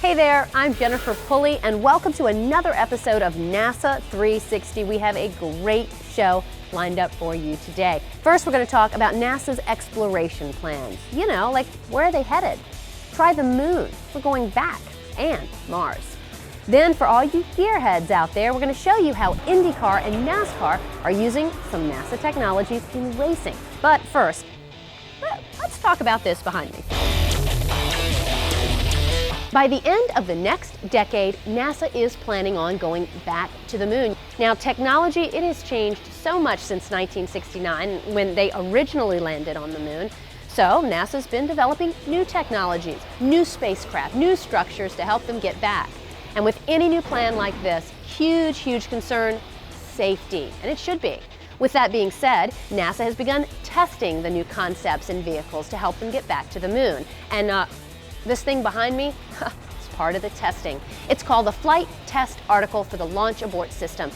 Hey there, I'm Jennifer Pulley, and welcome to another episode of NASA 360. We have a great show lined up for you today. First, we're going to talk about NASA's exploration plans. You know, like where are they headed? Try the moon. We're going back, and Mars. Then, for all you gearheads out there, we're going to show you how IndyCar and NASCAR are using some NASA technologies in racing. But first, let's talk about this behind me. By the end of the next decade, NASA is planning on going back to the moon. Now, technology, it has changed so much since 1969 when they originally landed on the moon. So NASA's been developing new technologies, new spacecraft, new structures to help them get back. And with any new plan like this, huge concern, safety, and it should be. With that being said, NASA has begun testing the new concepts and vehicles to help them get back to the moon. And this thing behind me, it's part of the testing. It's called the Flight Test Article for the Launch Abort System.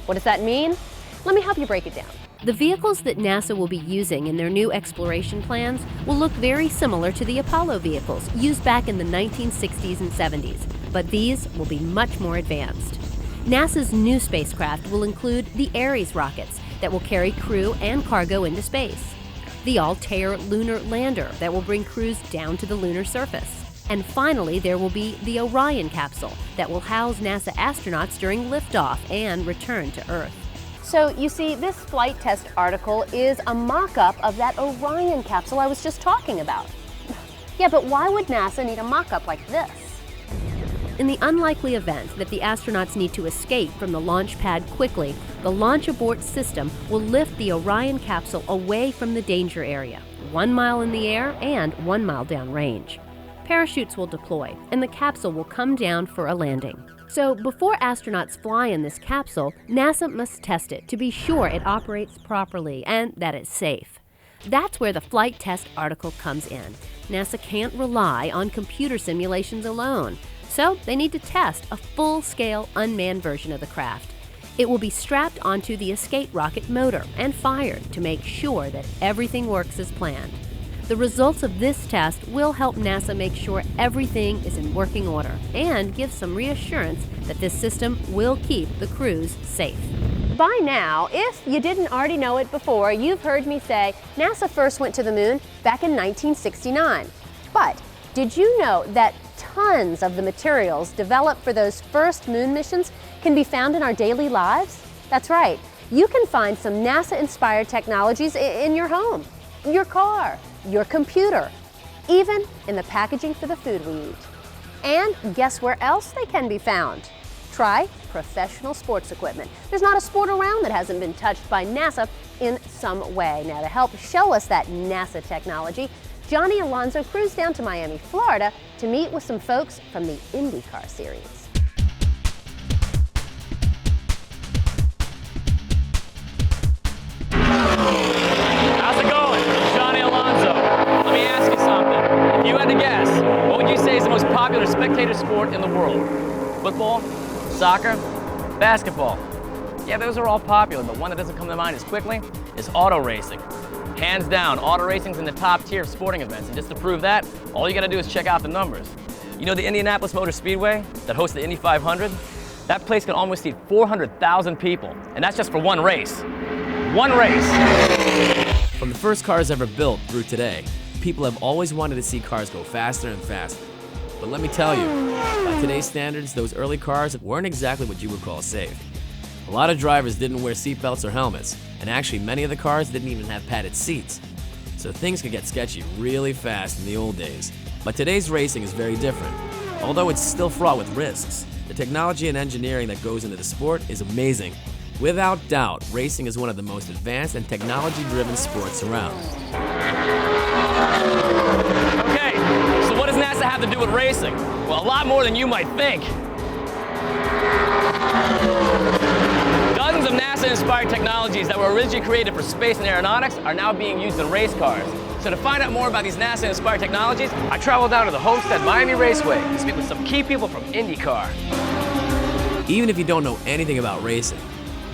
What does that mean? Let me help you break it down. The vehicles that NASA will be using in their new exploration plans will look very similar to the Apollo vehicles used back in the 1960s and 70s, but these will be much more advanced. NASA's new spacecraft will include the Ares rockets that will carry crew and cargo into space, the Altair lunar lander that will bring crews down to the lunar surface, and finally there will be the Orion capsule that will house NASA astronauts during liftoff and return to Earth. So you see, this flight test article is a mock-up of that Orion capsule I was just talking about. Yeah, but why would NASA need a mock-up like this? In the unlikely event that the astronauts need to escape from the launch pad quickly, the launch abort system will lift the Orion capsule away from the danger area, 1 mile in the air and 1 mile downrange. Parachutes will deploy, and the capsule will come down for a landing. So before astronauts fly in this capsule, NASA must test it to be sure it operates properly and that it's safe. That's where the flight test article comes in. NASA can't rely on computer simulations alone. So they need to test a full-scale unmanned version of the craft. It will be strapped onto the escape rocket motor and fired to make sure that everything works as planned. The results of this test will help NASA make sure everything is in working order and give some reassurance that this system will keep the crews safe. By now, if you didn't already know it before, you've heard me say NASA first went to the moon back in 1969. But did you know that tons of the materials developed for those first moon missions can be found in our daily lives? That's right. You can find some NASA-inspired technologies in your home, your car, your computer, even in the packaging for the food we eat. And guess where else they can be found? Try professional sports equipment. There's not a sport around that hasn't been touched by NASA in some way. Now, to help show us that NASA technology, Johnny Alonso cruised down to Miami, Florida to meet with some folks from the IndyCar series. How's it going? Johnny Alonso. Let me ask you something. If you had to guess, what would you say is the most popular spectator sport in the world? Football? Soccer? Basketball? Yeah, those are all popular, but one that doesn't come to mind as quickly is auto racing. Hands down, auto racing's in the top tier of sporting events, and just to prove that, all you gotta do is check out the numbers. You know the Indianapolis Motor Speedway that hosts the Indy 500? That place can almost seat 400,000 people, and that's just for one race. One race! From the first cars ever built through today, people have always wanted to see cars go faster and faster. But let me tell you, by today's standards, those early cars weren't exactly what you would call safe. A lot of drivers didn't wear seatbelts or helmets, and actually many of the cars didn't even have padded seats. So things could get sketchy really fast in the old days. But today's racing is very different. Although it's still fraught with risks, the technology and engineering that goes into the sport is amazing. Without doubt, racing is one of the most advanced and technology-driven sports around. Okay, so what does NASA have to do with racing? Well, a lot more than you might think. Dozens of NASA-inspired technologies that were originally created for space and aeronautics are now being used in race cars. So to find out more about these NASA-inspired technologies, I traveled down to the Homestead Miami Raceway to speak with some key people from IndyCar. Even if you don't know anything about racing,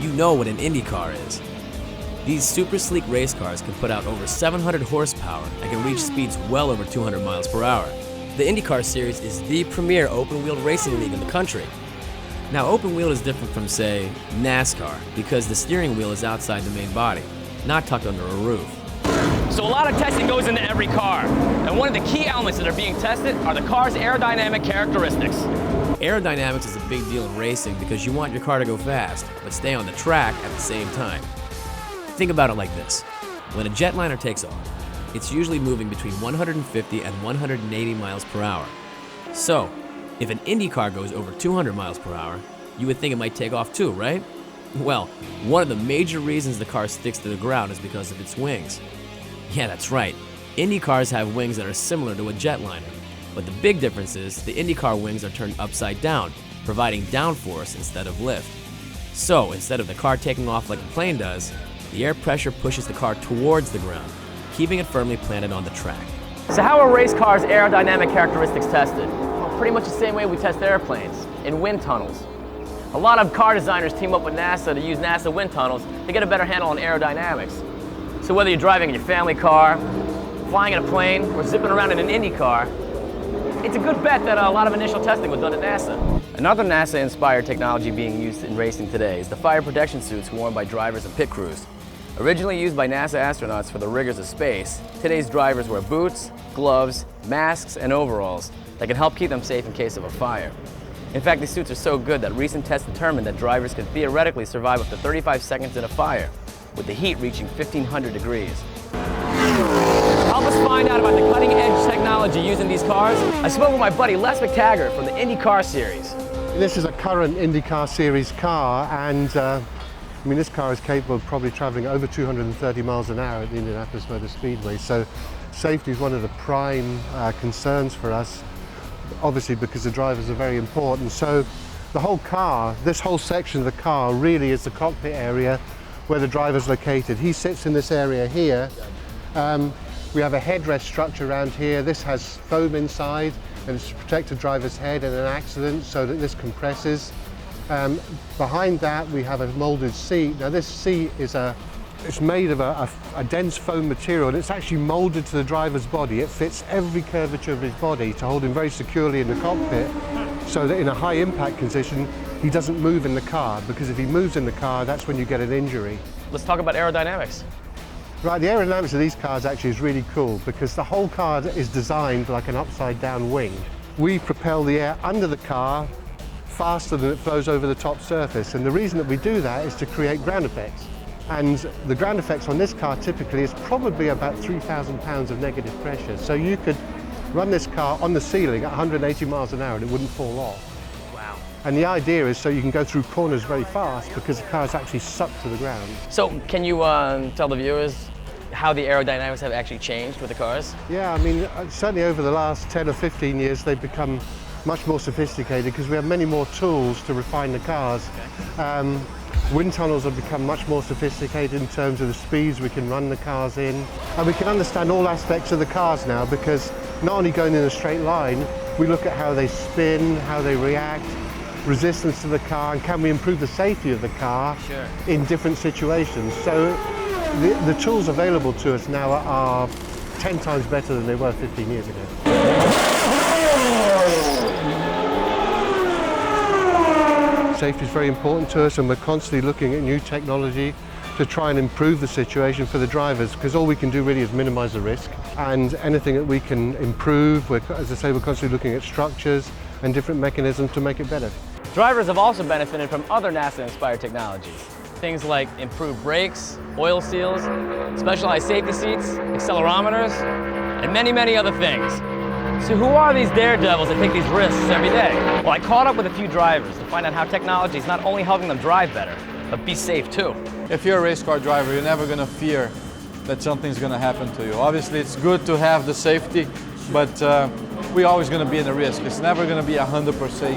you know what an IndyCar is. These super sleek race cars can put out over 700 horsepower and can reach speeds well over 200 miles per hour. The IndyCar Series is the premier open-wheeled racing league in the country. Now, open-wheel is different from, say, NASCAR because the steering wheel is outside the main body, not tucked under a roof. So a lot of testing goes into every car, and one of the key elements that are being tested are the car's aerodynamic characteristics. Aerodynamics is a big deal in racing because you want your car to go fast, but stay on the track at the same time. Think about it like this. When a jetliner takes off, it's usually moving between 150 and 180 miles per hour. So, if an Indy car goes over 200 miles per hour, you would think it might take off too, right? Well, one of the major reasons the car sticks to the ground is because of its wings. Yeah, that's right. Indy cars have wings that are similar to a jetliner, but the big difference is the Indy car wings are turned upside down, providing downforce instead of lift. So, instead of the car taking off like a plane does, the air pressure pushes the car towards the ground, keeping it firmly planted on the track. So how are race cars' aerodynamic characteristics tested? Well, pretty much the same way we test airplanes, in wind tunnels. A lot of car designers team up with NASA to use NASA wind tunnels to get a better handle on aerodynamics. So whether you're driving in your family car, flying in a plane, or zipping around in an Indy car, it's a good bet that a lot of initial testing was done at NASA. Another NASA-inspired technology being used in racing today is the fire protection suits worn by drivers and pit crews. Originally used by NASA astronauts for the rigors of space, today's drivers wear boots, gloves, masks, and overalls that can help keep them safe in case of a fire. In fact, these suits are so good that recent tests determined that drivers can theoretically survive up to 35 seconds in a fire, with the heat reaching 1,500 degrees. To help us find out about the cutting-edge technology used in these cars, I spoke with my buddy Les McTaggart from the IndyCar Series. This is a current IndyCar Series car, and I mean, this car is capable of probably traveling over 230 miles an hour at the Indianapolis Motor Speedway, so safety is one of the prime concerns for us, obviously because the drivers are very important. So the whole car, this whole section of the car really is the cockpit area where the driver's located. He sits in this area here. We have a headrest structure around here. This has foam inside and it's to protect the driver's head in an accident so that this compresses. Behind that we have a molded seat. Now this seat is it's made of a dense foam material, and it's actually molded to the driver's body. It fits every curvature of his body to hold him very securely in the cockpit, so that in a high impact condition he doesn't move in the car, because if he moves in the car, that's when you get an injury. Let's talk about aerodynamics. Right, the aerodynamics of these cars actually is really cool because the whole car is designed like an upside down wing. We propel the air under the car faster than it flows over the top surface, and the reason that we do that is to create ground effects. And the ground effects on this car typically is probably about 3,000 pounds of negative pressure. So you could run this car on the ceiling at 180 miles an hour and it wouldn't fall off. Wow. And the idea is so you can go through corners very fast because the car is actually sucked to the ground. So can you tell the viewers how the aerodynamics have actually changed with the cars? Yeah, I mean, certainly over the last 10 or 15 years, they've become much more sophisticated because we have many more tools to refine the cars. Okay. Wind tunnels have become much more sophisticated in terms of the speeds we can run the cars in. And we can understand all aspects of the cars now because not only going in a straight line, we look at how they spin, how they react, resistance to the car, and can we improve the safety of the car in different situations. So the tools available to us now are 10 times better than they were 15 years ago. Safety is very important to us, and we're constantly looking at new technology to try and improve the situation for the drivers, because all we can do really is minimize the risk, and anything that we can improve, as I say, we're constantly looking at structures and different mechanisms to make it better. Drivers have also benefited from other NASA-inspired technologies. Things like improved brakes, oil seals, specialized safety seats, accelerometers, and many, many other things. So who are these daredevils that take these risks every day? Well, I caught up with a few drivers to find out how technology is not only helping them drive better, but be safe too. If you're a race car driver, you're never going to fear that something's going to happen to you. Obviously, it's good to have the safety, but we're always going to be in a risk. It's never going to be 100% safe.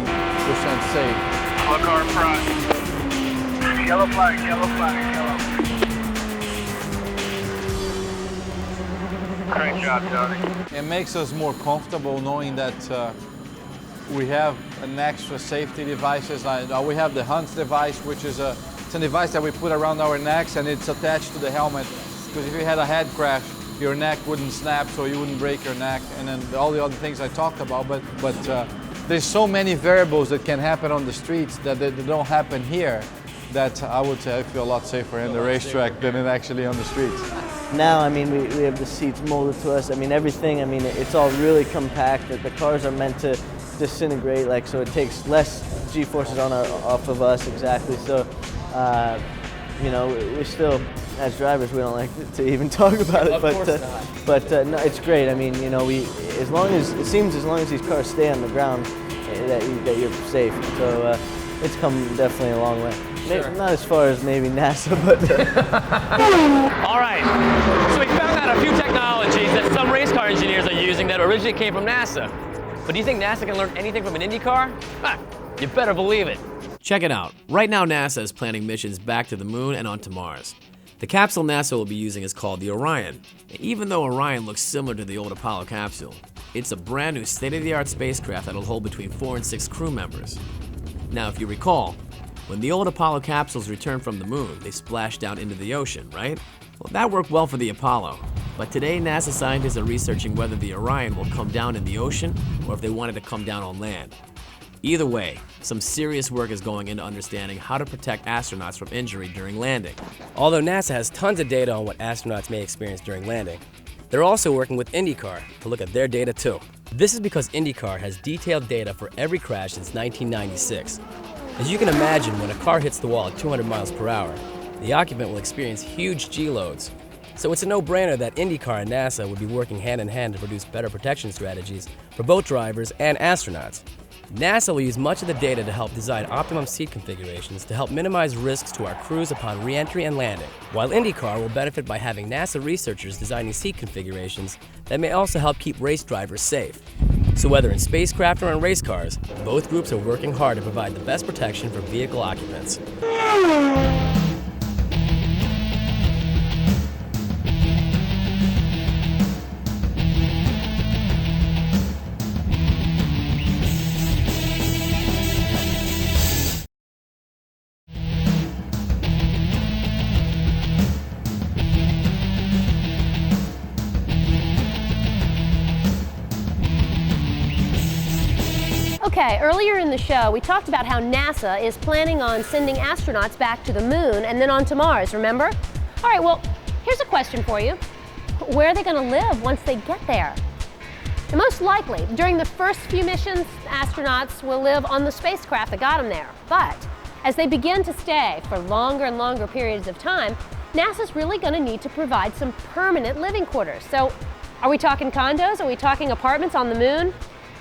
Yellow car in front. Yellow flag, yellow flag, yellow. Great job, Johnny. It makes us more comfortable knowing that we have an extra safety devices. We have the Hunt device, which is it's a device that we put around our necks and it's attached to the helmet. Because if you had a head crash, your neck wouldn't snap, so you wouldn't break your neck, and then all the other things I talked about. But there's so many variables that can happen on the streets that don't happen here, that I would say I feel a lot safer in the racetrack than actually on the streets. Now, I mean, we have the seats molded to us. I mean, everything, I mean, it's all really compact. The cars are meant to disintegrate, like, so it takes less G-forces off of us, exactly. So, you know, we still, as drivers, we don't like to even talk about it, but no, it's great. I mean, you know, as long as these cars stay on the ground, that you're safe. So it's come definitely a long way. Sure. Not as far as maybe NASA, but. All right, so we found out a few technologies that some race car engineers are using that originally came from NASA. But do you think NASA can learn anything from an Indy car? Ha, you better believe it. Check it out. Right now, NASA is planning missions back to the moon and onto Mars. The capsule NASA will be using is called the Orion. And even though Orion looks similar to the old Apollo capsule, it's a brand new state-of-the-art spacecraft that'll hold between 4 and 6 crew members. Now, if you recall, when the old Apollo capsules returned from the moon, they splashed down into the ocean, right? Well, that worked well for the Apollo. But today, NASA scientists are researching whether the Orion will come down in the ocean or if they wanted to come down on land. Either way, some serious work is going into understanding how to protect astronauts from injury during landing. Although NASA has tons of data on what astronauts may experience during landing, they're also working with IndyCar to look at their data too. This is because IndyCar has detailed data for every crash since 1996. As you can imagine, when a car hits the wall at 200 miles per hour, the occupant will experience huge G-loads. So it's a no-brainer that IndyCar and NASA would be working hand in hand to produce better protection strategies for both drivers and astronauts. NASA will use much of the data to help design optimum seat configurations to help minimize risks to our crews upon re-entry and landing, while IndyCar will benefit by having NASA researchers designing seat configurations that may also help keep race drivers safe. So whether in spacecraft or in race cars, both groups are working hard to provide the best protection for vehicle occupants. Okay, earlier in the show, we talked about how NASA is planning on sending astronauts back to the moon and then on to Mars, remember? All right, well, here's a question for you. Where are they going to live once they get there? And most likely, during the first few missions, astronauts will live on the spacecraft that got them there. But as they begin to stay for longer and longer periods of time, NASA's really going to need to provide some permanent living quarters. So, are we talking condos? Are we talking apartments on the moon?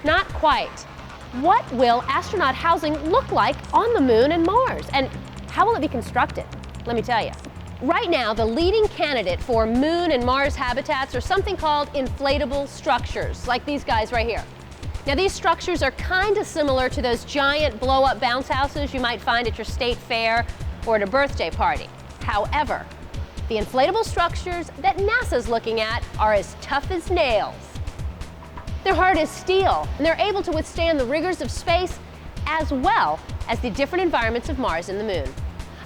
Not quite. What will astronaut housing look like on the moon and Mars? And how will it be constructed? Let me tell you. Right now, the leading candidate for moon and Mars habitats are something called inflatable structures, like these guys right here. Now, these structures are kind of similar to those giant blow-up bounce houses you might find at your state fair or at a birthday party. However, the inflatable structures that NASA's looking at are as tough as nails. They're hard as steel, and they're able to withstand the rigors of space as well as the different environments of Mars and the moon.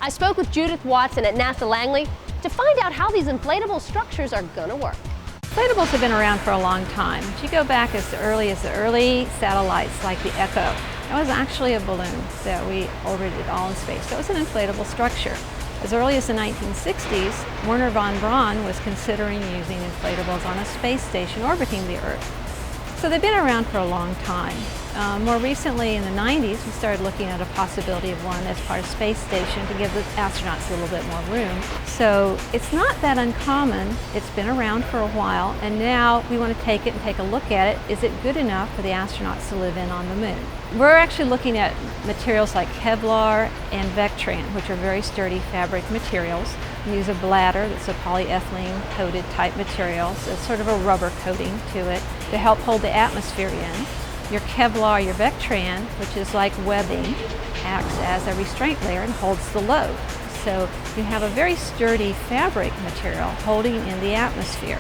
I spoke with Judith Watson at NASA Langley to find out how these inflatable structures are going to work. Inflatables have been around for a long time. If you go back as early as the early satellites like the Echo, that was actually a balloon that we orbited all in space. So it was an inflatable structure. As early as the 1960s, Wernher von Braun was considering using inflatables on a space station orbiting the Earth. So they've been around for a long time. More recently, in the 90s, we started looking at a possibility of one as part of space station to give the astronauts a little bit more room. So it's not that uncommon. It's been around for a while, and now we want to take it and take a look at it. Is it good enough for the astronauts to live in on the moon? We're actually looking at materials like Kevlar and Vectran, which are very sturdy fabric materials. We use a bladder that's a polyethylene coated type material, so it's sort of a rubber coating to it to help hold the atmosphere in. Your Kevlar, your Vectran, which is like webbing, acts as a restraint layer and holds the load. So you have a very sturdy fabric material holding in the atmosphere.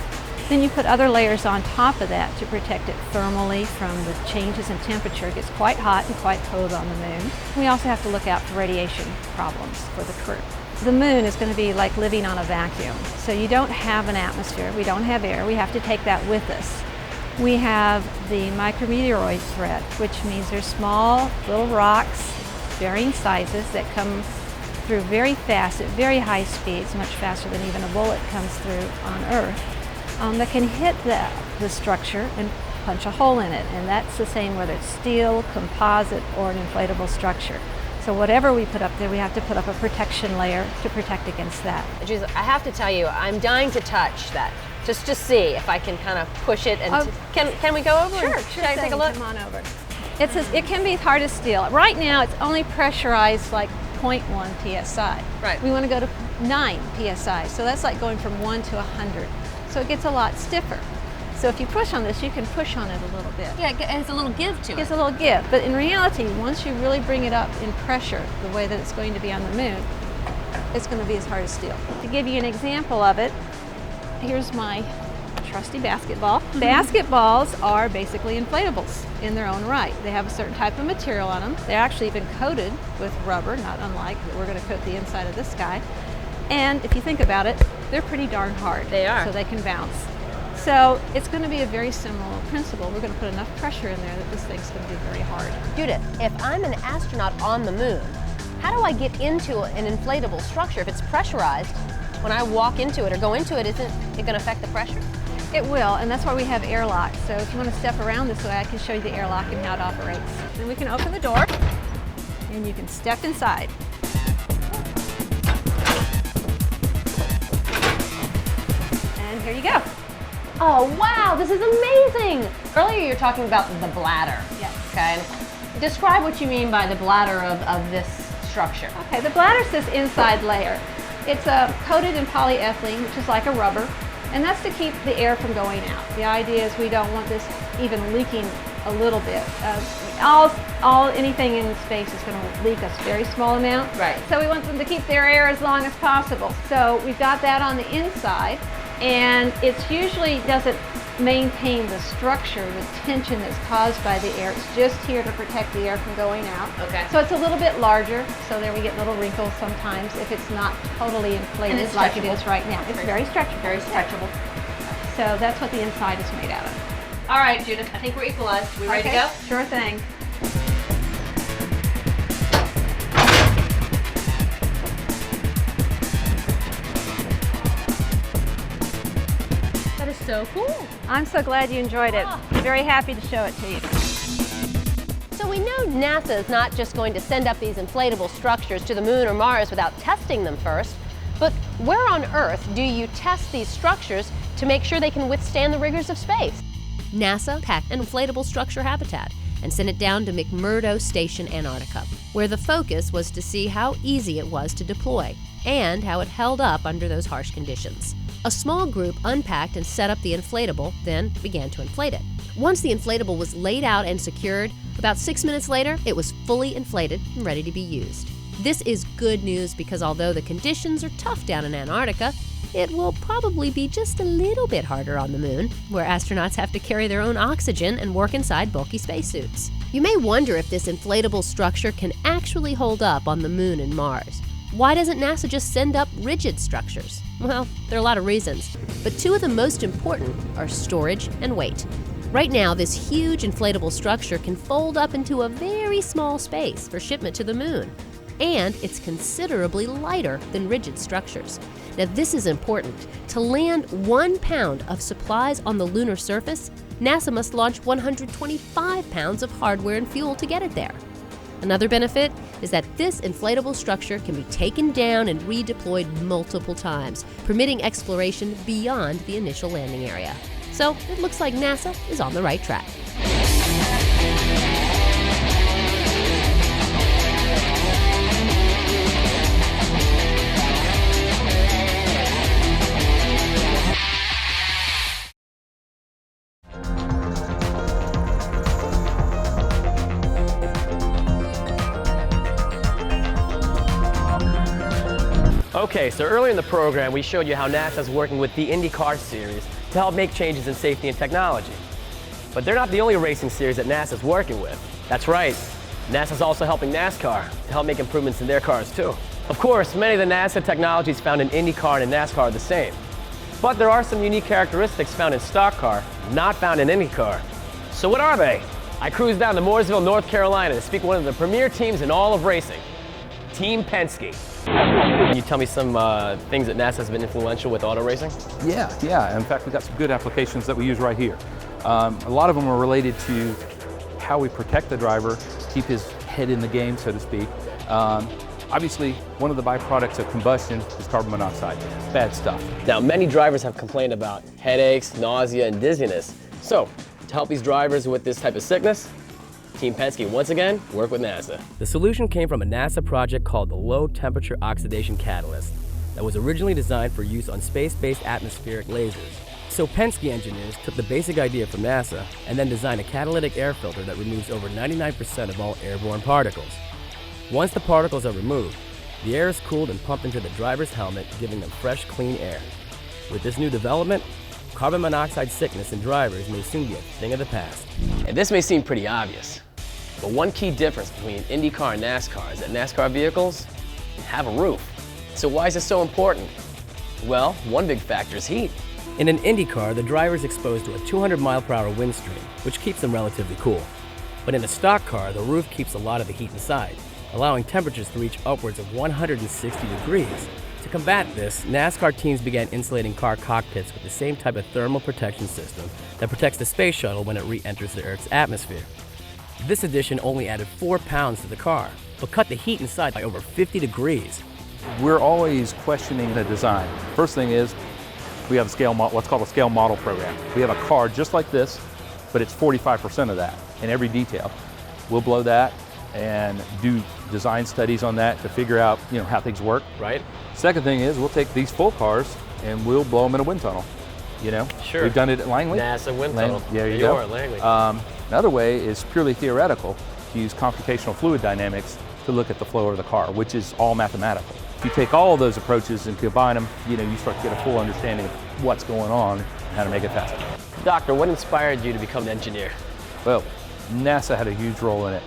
Then you put other layers on top of that to protect it thermally from the changes in temperature. It gets quite hot and quite cold on the moon. We also have to look out for radiation problems for the crew. The moon is going to be like living on a vacuum. So you don't have an atmosphere, we don't have air, we have to take that with us. We have the micrometeoroid threat, which means there's small little rocks, varying sizes, that come through very fast at very high speeds, much faster than even a bullet comes through on Earth, that can hit the structure and punch a hole in it. And that's the same whether it's steel, composite, or an inflatable structure. So whatever we put up there, we have to put up a protection layer to protect against that. Geez, I have to tell you, I'm dying to touch that. Just to see if I can kind of push it and can we go over? Sure, Should I take a look? Come on over. It can be hard as steel. Right now it's only pressurized like 0.1 psi. Right. We want to go to 9 psi. So that's like going from 1 to 100. So it gets a lot stiffer. So if you push on this, you can push on it a little bit. Yeah, it has a little give to it. It gives a little give. But in reality, once you really bring it up in pressure, the way that it's going to be on the moon, it's going to be as hard as steel. To give you an example of it, here's my trusty basketball. Basketballs are basically inflatables in their own right. They have a certain type of material on them. They're actually even coated with rubber, not unlike we're going to coat the inside of this guy. And if you think about it, they're pretty darn hard. They are. So they can bounce. So it's going to be a very similar principle. We're going to put enough pressure in there that this thing's going to be very hard. Judith, if I'm an astronaut on the moon, how do I get into an inflatable structure? If it's pressurized, when I walk into it or go into it, isn't it going to affect the pressure? It will, and that's why we have airlocks. So if you want to step around this way, I can show you the airlock and how it operates. Then we can open the door, and you can step inside. And here you go. Oh, wow, this is amazing. Earlier you were talking about the bladder. Yes. Okay. Describe what you mean by the bladder of this structure. Okay, the bladder is this inside layer. It's coated in polyethylene, which is like a rubber, and that's to keep the air from going out. The idea is we don't want this even leaking a little bit. Anything in space is going to leak a very small amount. Right. So we want them to keep their air as long as possible. So we've got that on the inside, and it usually doesn't maintain the structure, the tension that's caused by the air. It's just here to protect the air from going out. Okay. So it's a little bit larger, so there we get little wrinkles sometimes if it's not totally inflated it's like it stretchable. is right now. It's very stretchable. Very stretchable. So that's what the inside is made out of. All right, Judith, I think we're equalized. We ready to go? Sure thing. That is so cool. I'm so glad you enjoyed it. I'm very happy to show it to you. So we know NASA is not just going to send up these inflatable structures to the moon or Mars without testing them first, but where on Earth do you test these structures to make sure they can withstand the rigors of space? NASA packed an inflatable structure habitat and sent it down to McMurdo Station, Antarctica, where the focus was to see how easy it was to deploy and how it held up under those harsh conditions. A small group unpacked and set up the inflatable, then began to inflate it. Once the inflatable was laid out and secured, about 6 minutes later, it was fully inflated and ready to be used. This is good news because although the conditions are tough down in Antarctica, it will probably be just a little bit harder on the moon, where astronauts have to carry their own oxygen and work inside bulky spacesuits. You may wonder if this inflatable structure can actually hold up on the moon and Mars. Why doesn't NASA just send up rigid structures? Well, there are a lot of reasons, but two of the most important are storage and weight. Right now, this huge inflatable structure can fold up into a very small space for shipment to the moon, and it's considerably lighter than rigid structures. Now, this is important. To land 1 pound of supplies on the lunar surface, NASA must launch 125 pounds of hardware and fuel to get it there. Another benefit is that this inflatable structure can be taken down and redeployed multiple times, permitting exploration beyond the initial landing area. So it looks like NASA is on the right track. Okay, so earlier in the program, we showed you how NASA is working with the IndyCar series to help make changes in safety and technology. But they're not the only racing series that NASA's working with. That's right, NASA's also helping NASCAR to help make improvements in their cars too. Of course, many of the NASA technologies found in IndyCar and in NASCAR are the same. But there are some unique characteristics found in stock car, not found in IndyCar. So what are they? I cruised down to Mooresville, North Carolina to speak to one of the premier teams in all of racing, Team Penske. Can you tell me some things that NASA has been influential with auto racing? Yeah. In fact, we've got some good applications that we use right here. A lot of them are related to how we protect the driver, keep his head in the game, so to speak. Obviously, one of the byproducts of combustion is carbon monoxide. Bad stuff. Now, many drivers have complained about headaches, nausea, and dizziness. So, to help these drivers with this type of sickness, Team Penske once again worked with NASA. The solution came from a NASA project called the Low Temperature Oxidation Catalyst that was originally designed for use on space-based atmospheric lasers. So Penske engineers took the basic idea from NASA and then designed a catalytic air filter that removes over 99% of all airborne particles. Once the particles are removed, the air is cooled and pumped into the driver's helmet, giving them fresh, clean air. With this new development, carbon monoxide sickness in drivers may soon be a thing of the past. And this may seem pretty obvious, but one key difference between IndyCar and NASCAR is that NASCAR vehicles have a roof. So why is this so important? Well, one big factor is heat. In an IndyCar, the driver is exposed to a 200-mile-per-hour wind stream, which keeps them relatively cool. But in a stock car, the roof keeps a lot of the heat inside, allowing temperatures to reach upwards of 160 degrees. To combat this, NASCAR teams began insulating car cockpits with the same type of thermal protection system that protects the space shuttle when it re-enters the Earth's atmosphere. This addition only added 4 pounds to the car, but cut the heat inside by over 50 degrees. We're always questioning the design. First thing is, we have what's called a scale model program. We have a car just like this, but it's 45% of that in every detail. We'll blow that and do design studies on that to figure out, how things work. Right. Second thing is, we'll take these full cars and we'll blow them in a wind tunnel. Sure. We've done it at Langley. NASA wind tunnel. Yeah, there you go. go. Langley. Another way is purely theoretical, to use computational fluid dynamics to look at the flow of the car, which is all mathematical. If you take all of those approaches and combine them, you start to get a full understanding of what's going on and how to make it faster. Doctor, what inspired you to become an engineer? Well, NASA had a huge role in it.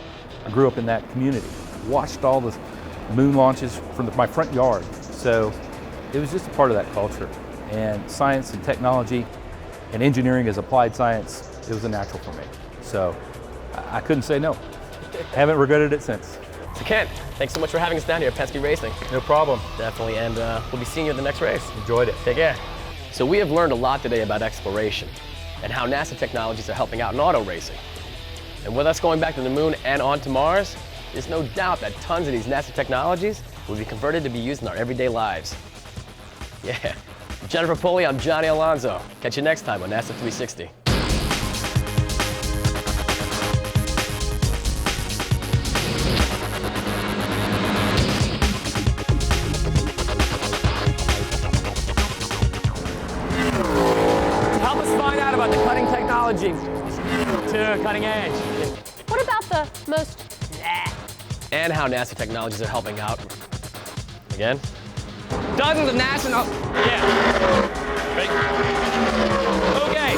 I grew up in that community, watched all the moon launches from my front yard. So it was just a part of that culture. And science and technology and engineering as applied science, it was a natural for me. So I couldn't say no. Haven't regretted it since. So Kent, thanks so much for having us down here at Penske Racing. No problem. Definitely, and we'll be seeing you at the next race. Enjoyed it. Take care. So we have learned a lot today about exploration and how NASA technologies are helping out in auto racing. And with us going back to the moon and on to Mars, there's no doubt that tons of these NASA technologies will be converted to be used in our everyday lives. Yeah. Jennifer Pulley, I'm Johnny Alonso. Catch you next time on NASA 360. Help us find out about the cutting technology to cutting edge. What about the most And how NASA technologies are helping out. Again? Dozens of national. Yeah. Right. Okay.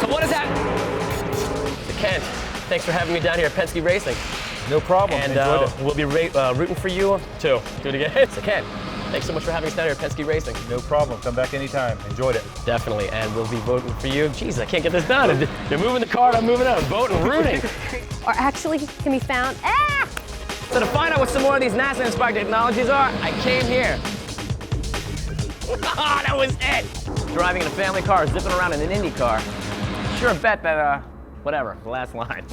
So what is that? So Kent, thanks for having me down here at Penske Racing. No problem. And Enjoyed it. we'll be rooting for you too. Do it again. So Kent, thanks so much for having us down here at Penske Racing. No problem. Come back anytime. Enjoyed it. Definitely, and we'll be voting for you. Jeez, I can't get this done. They're moving the card, I'm moving out. Voting, rooting. or actually can be found? So to find out what some more of these NASA-inspired technologies are, I came here. That was it! Driving in a family car, zipping around in an Indy car. Sure bet that, whatever, the last line.